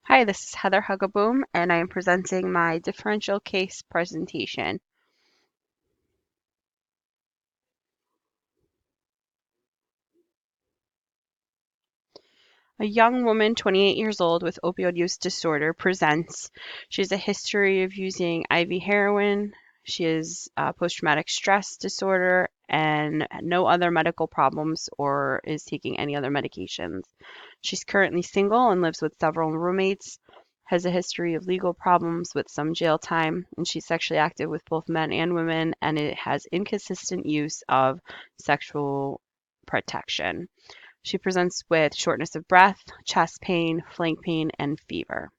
Hi, this is Heather Hogaboom, and I am presenting my differential case presentation. A young woman, 28 years old, with opioid use disorder presents. She has a history of using IV heroin. She has post-traumatic stress disorder and no other medical problems or is taking any other medications. She's currently single and lives with several roommates, has a history of legal problems with some jail time, and she's sexually active with both men and women, and it has inconsistent use of sexual protection. She presents with shortness of breath, chest pain, flank pain, and fever.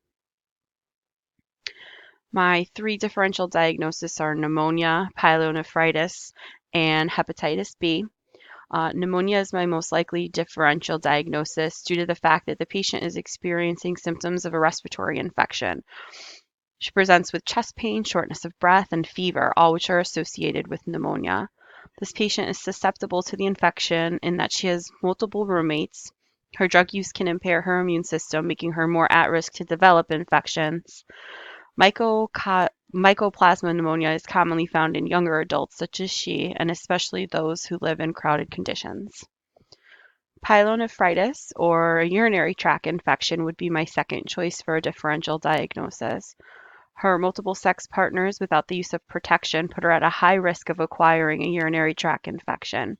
My three differential diagnoses are pneumonia, pyelonephritis, and hepatitis B. Pneumonia is my most likely differential diagnosis due to the fact that the patient is experiencing symptoms of a respiratory infection. She presents with chest pain, shortness of breath, and fever, all which are associated with pneumonia. This patient is susceptible to the infection in that she has multiple roommates. Her drug use can impair her immune system, making her more at risk to develop infections. Mycoplasma pneumonia is commonly found in younger adults such as she, and especially those who live in crowded conditions. Pyelonephritis, or a urinary tract infection, would be my second choice for a differential diagnosis. Her multiple sex partners without the use of protection put her at a high risk of acquiring a urinary tract infection.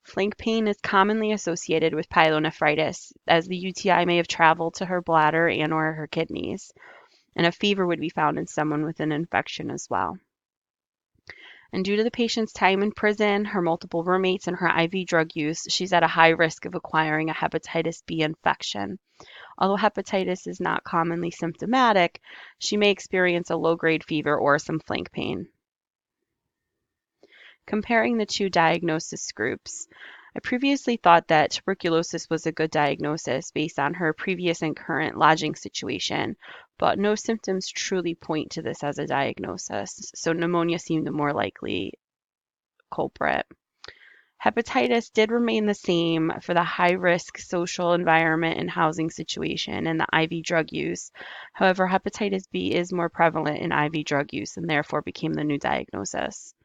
Flank pain is commonly associated with pyelonephritis, as the UTI may have traveled to her bladder and/or her kidneys, and a fever would be found in someone with an infection as well. And due to the patient's time in prison, her multiple roommates, and her IV drug use, she's at a high risk of acquiring a hepatitis B infection. Although hepatitis is not commonly symptomatic, she may experience a low-grade fever or some flank pain. Comparing the two diagnosis groups, I previously thought that tuberculosis was a good diagnosis based on her previous and current lodging situation, but no symptoms truly point to this as a diagnosis, so pneumonia seemed the more likely culprit. Hepatitis did remain the same for the high-risk social environment and housing situation and the IV drug use. However, hepatitis B is more prevalent in IV drug use and therefore became the new diagnosis.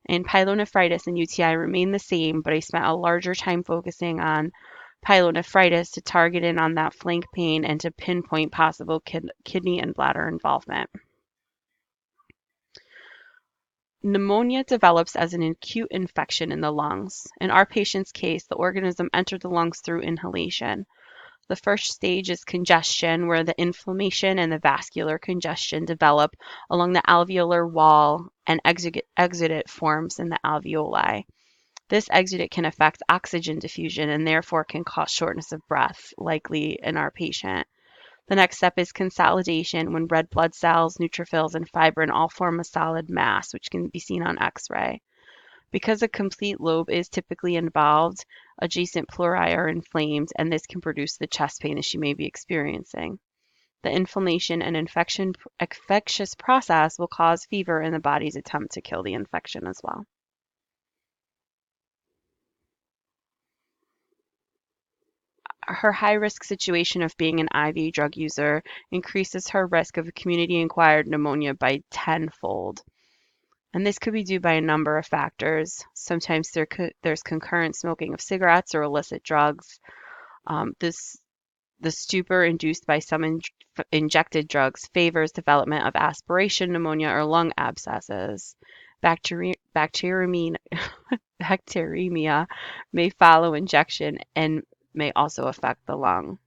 And pyelonephritis and UTI remain the same, but I spent a larger time focusing on pyelonephritis to target in on that flank pain and to pinpoint possible kidney and bladder involvement. Pneumonia develops as an acute infection in the lungs. In our patient's case, the organism entered the lungs through inhalation. The first stage is congestion, where the inflammation and the vascular congestion develop along the alveolar wall and exudate forms in the alveoli. This exudate can affect oxygen diffusion and therefore can cause shortness of breath, likely in our patient. The next step is consolidation, when red blood cells, neutrophils, and fibrin all form a solid mass, which can be seen on X-ray. Because a complete lobe is typically involved, adjacent pleuri are inflamed, and this can produce the chest pain that she may be experiencing. The inflammation and infectious process will cause fever in the body's attempt to kill the infection as well. Her high-risk situation of being an IV drug user increases her risk of community-acquired pneumonia by tenfold. And this could be due by a number of factors. Sometimes there's concurrent smoking of cigarettes or illicit drugs. The stupor induced by some injected drugs favors development of aspiration pneumonia or lung abscesses. Bacteremia may follow injection and may also affect the lung.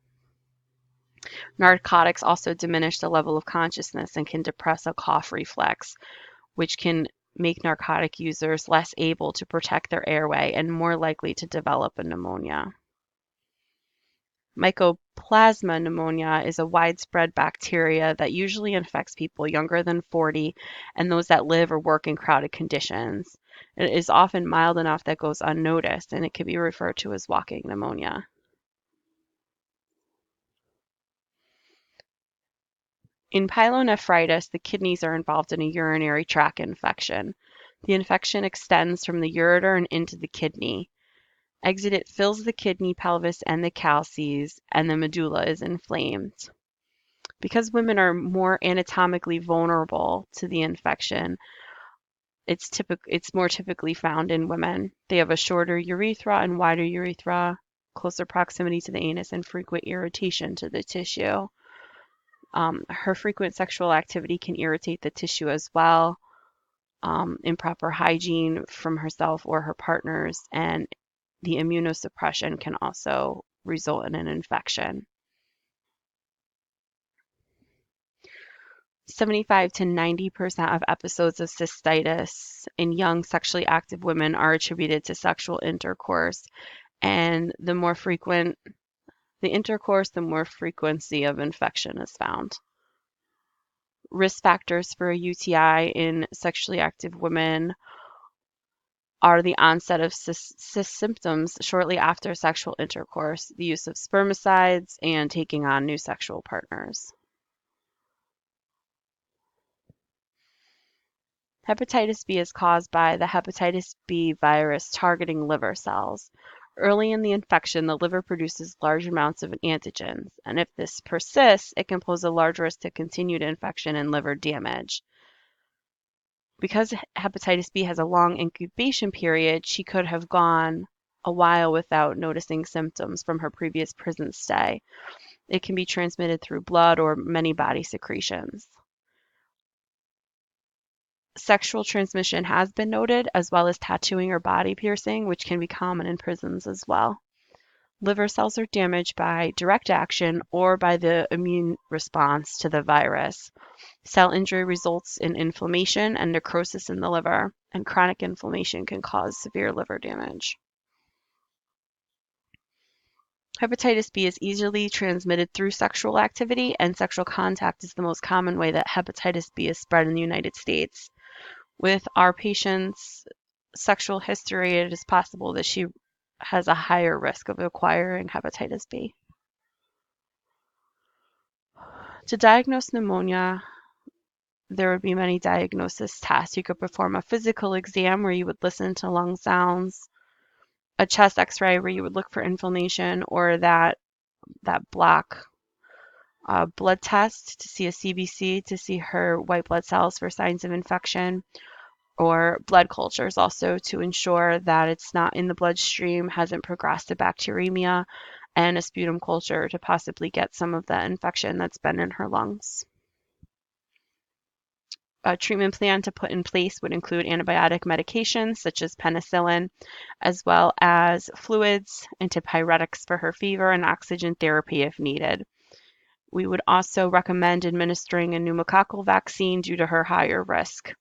Narcotics also diminish the level of consciousness and can depress a cough reflex, which can make narcotic users less able to protect their airway and more likely to develop a pneumonia. Mycoplasma pneumonia is a widespread bacteria that usually infects people younger than 40 and those that live or work in crowded conditions. It is often mild enough that goes unnoticed, and it can be referred to as walking pneumonia. In pyelonephritis, the kidneys are involved in a urinary tract infection. The infection extends from the ureter and into the kidney. Exudate fills the kidney, pelvis, and the calces, and the medulla is inflamed. Because women are more anatomically vulnerable to the infection, it's more typically found in women. They have a shorter urethra and wider urethra, closer proximity to the anus, and frequent irritation to the tissue. Her frequent sexual activity can irritate the tissue as well. Improper hygiene from herself or her partners, and the immunosuppression can also result in an infection. 75 to 90% of episodes of cystitis in young sexually active women are attributed to sexual intercourse, and the more frequent the intercourse, the more frequency of infection is found. Risk factors for a UTI in sexually active women are the onset of symptoms shortly after sexual intercourse, the use of spermicides, and taking on new sexual partners. Hepatitis B is caused by the hepatitis B virus targeting liver cells. Early in the infection, the liver produces large amounts of antigens, and if this persists, it can pose a large risk to continued infection and liver damage. Because hepatitis B has a long incubation period, she could have gone a while without noticing symptoms from her previous prison stay. It can be transmitted through blood or many body secretions. Sexual transmission has been noted, as well as tattooing or body piercing, which can be common in prisons as well. Liver cells are damaged by direct action or by the immune response to the virus. Cell injury results in inflammation and necrosis in the liver, and chronic inflammation can cause severe liver damage. Hepatitis B is easily transmitted through sexual activity, and sexual contact is the most common way that hepatitis B is spread in the United States. With our patient's sexual history, it is possible that she has a higher risk of acquiring hepatitis B. To diagnose pneumonia, there would be many diagnosis tests. You could perform a physical exam where you would listen to lung sounds, a chest x-ray where you would look for inflammation, or that block blood test to see a CBC to see her white blood cells for signs of infection, or blood cultures also to ensure that it's not in the bloodstream, hasn't progressed to bacteremia, and a sputum culture to possibly get some of the infection that's been in her lungs. A treatment plan to put in place would include antibiotic medications such as penicillin, as well as fluids, antipyretics for her fever, and oxygen therapy if needed. We would also recommend administering a pneumococcal vaccine due to her higher risk.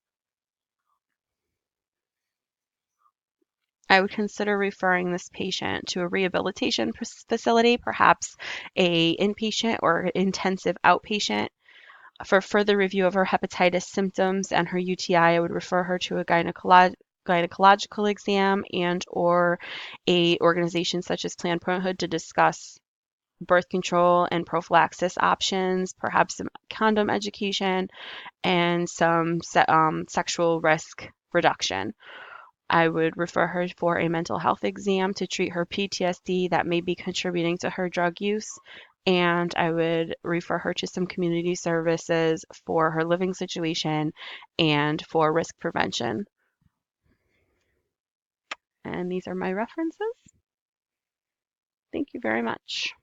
I would consider referring this patient to a rehabilitation facility, perhaps a inpatient or intensive outpatient. For further review of her hepatitis symptoms and her UTI, I would refer her to a gynecological exam and or a organization such as Planned Parenthood to discuss birth control and prophylaxis options, perhaps some condom education, and some sexual risk reduction. I would refer her for a mental health exam to treat her PTSD that may be contributing to her drug use, and I would refer her to some community services for her living situation and for risk prevention. And these are my references. Thank you very much.